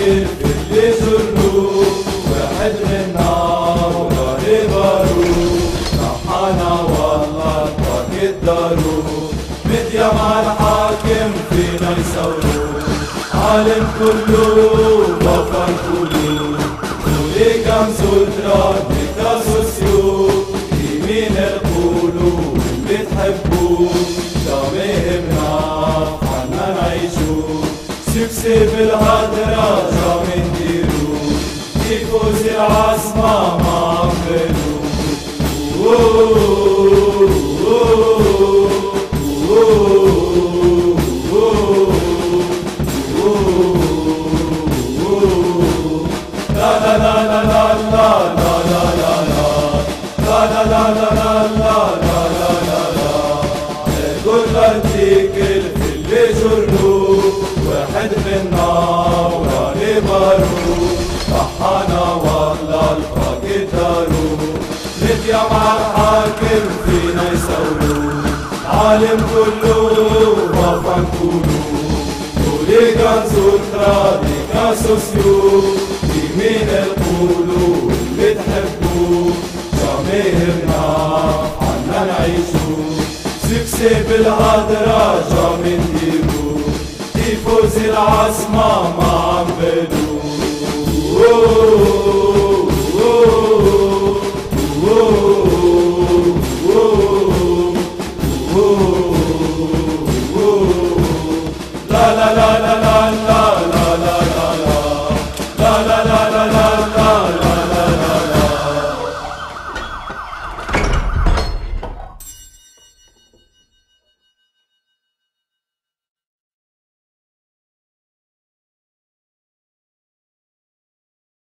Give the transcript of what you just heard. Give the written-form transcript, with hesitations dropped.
اللي زرنوه واحد منا وغالي بارو صحانا والله طاق الدارو مديا مع الحاكم فينا يسولو عالم كله وفن كله ولي كم سترة بكاسوسيو يمين القولو اللي تحبوه جامعنا حنا نعيشو سكسي بالهدرة جامين ديرو يفوز العاصمة ما عملو لا لا لا لا لا لا لا لا لا لا لا لا لا لا لا كل ارتكل في اللي جرنوه واحد منا وراني بارو صحانا والله الفاق الدارو مديا مع الحاكم فينا يسولو عالم كله وفن كله ولي كان سترة بكاسوسيو يمين القولو اللي تحبوه جماهيرنا حنا نعيشو سكسي بالهدرة جامين ديرو يفوز العاصمة ما عملو